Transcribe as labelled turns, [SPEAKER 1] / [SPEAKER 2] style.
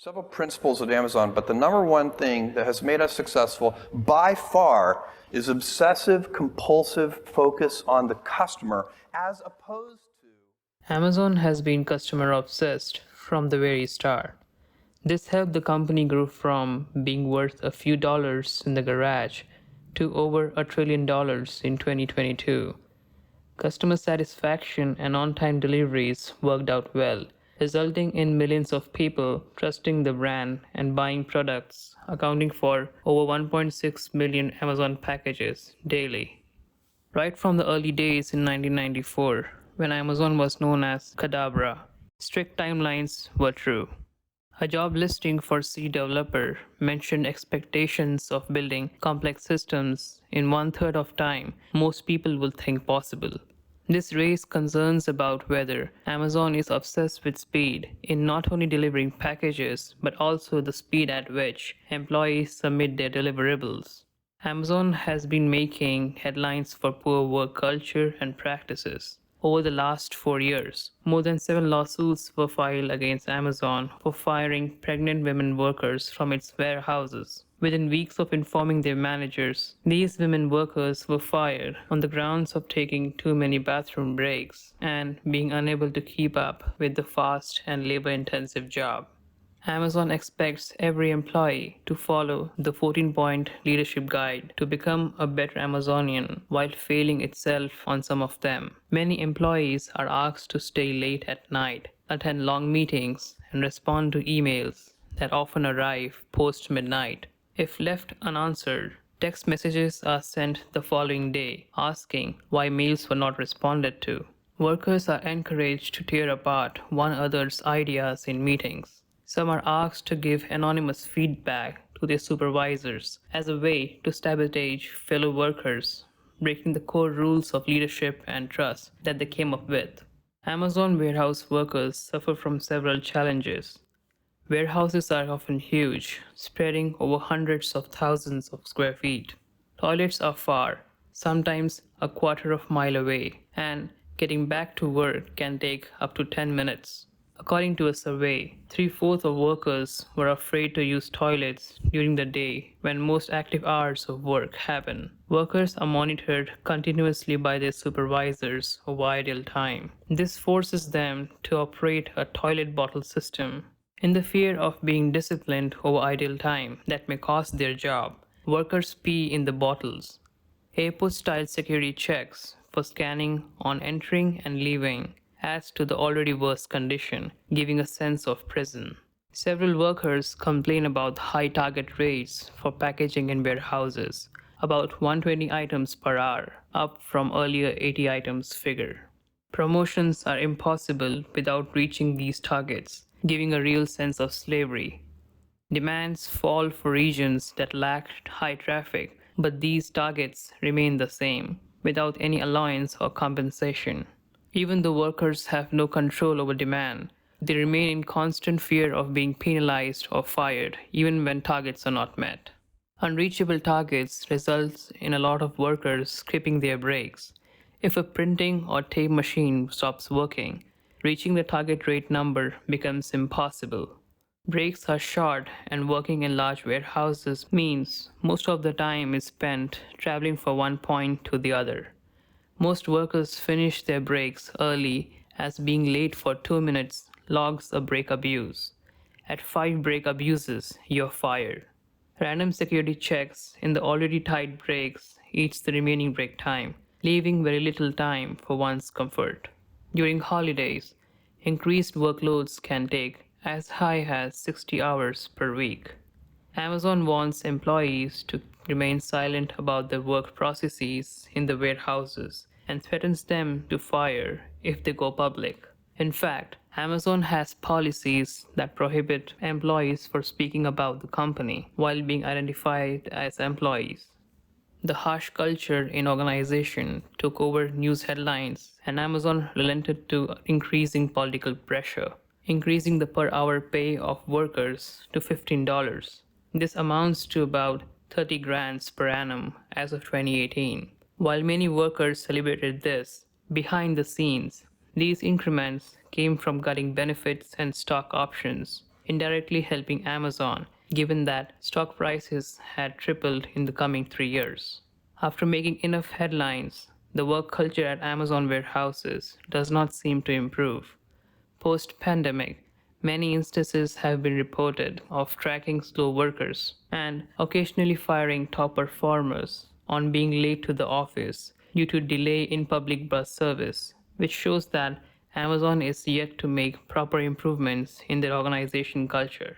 [SPEAKER 1] several principles at Amazon, but the number one thing that has made us successful by far is obsessive, compulsive focus on the customer as opposed to...
[SPEAKER 2] Amazon has been customer obsessed from the very start. This helped the company grow from being worth a few dollars in the garage to over $1 trillion in 2022. Customer satisfaction and on-time deliveries worked out well, resulting in millions of people trusting the brand and buying products, accounting for over 1.6 million Amazon packages daily. Right from the early days in 1994, when Amazon was known as Cadabra, strict timelines were true. A job listing for C developer mentioned expectations of building complex systems in one-third of time most people will think possible. This raised concerns about whether Amazon is obsessed with speed in not only delivering packages but also the speed at which employees submit their deliverables. Amazon has been making headlines for poor work culture and practices. Over the last 4 years, more than 7 lawsuits were filed against Amazon for firing pregnant women workers from its warehouses. Within weeks of informing their managers, these women workers were fired on the grounds of taking too many bathroom breaks and being unable to keep up with the fast and labor-intensive job. Amazon expects every employee to follow the 14-point leadership guide to become a better Amazonian while failing itself on some of them. Many employees are asked to stay late at night, attend long meetings, and respond to emails that often arrive post midnight. If left unanswered, text messages are sent the following day asking why mails were not responded to. Workers are encouraged to tear apart one another's ideas in meetings. Some are asked to give anonymous feedback to their supervisors as a way to sabotage fellow workers, breaking the core rules of leadership and trust that they came up with. Amazon warehouse workers suffer from several challenges. Warehouses are often huge, spreading over hundreds of thousands of square feet. Toilets are far, sometimes a quarter of a mile away, and getting back to work can take up to 10 minutes. According to a survey, 3/4 of workers were afraid to use toilets during the day when most active hours of work happen. Workers are monitored continuously by their supervisors over idle time. This forces them to operate a toilet bottle system. In the fear of being disciplined over idle time that may cost their job, workers pee in the bottles. Airport-style security checks for scanning on entering and leaving adds to the already worse condition, giving a sense of prison. Several workers complain about high target rates for packaging in warehouses, about 120 items per hour, up from earlier 80 items figure. Promotions are impossible without reaching these targets, giving a real sense of slavery. Demands fall for regions that lack high traffic, but these targets remain the same, without any allowance or compensation. Even though workers have no control over demand, they remain in constant fear of being penalized or fired, even when targets are not met. Unreachable targets results in a lot of workers skipping their breaks. If a printing or tape machine stops working, reaching the target rate number becomes impossible. Breaks are short, and working in large warehouses means most of the time is spent traveling from one point to the other. Most workers finish their breaks early, as being late for 2 minutes logs a break abuse. At 5 break abuses, you're fired. Random security checks in the already tight breaks eats the remaining break time, leaving very little time for one's comfort. During holidays, increased workloads can take as high as 60 hours per week. Amazon wants employees to remain silent about their work processes in the warehouses and threatens them to fire if they go public. In fact, Amazon has policies that prohibit employees from speaking about the company while being identified as employees. The harsh culture in organization took over news headlines, and Amazon relented to increasing political pressure, increasing the per hour pay of workers to $15. This amounts to about 30 grants per annum as of 2018. While many workers celebrated this, behind the scenes, these increments came from cutting benefits and stock options, indirectly helping Amazon, given that stock prices had tripled in the coming 3 years. After making enough headlines, the work culture at Amazon warehouses does not seem to improve. Post pandemic, many instances have been reported of tracking slow workers and occasionally firing top performers on being late to the office due to delay in public bus service, which shows that Amazon is yet to make proper improvements in their organization culture.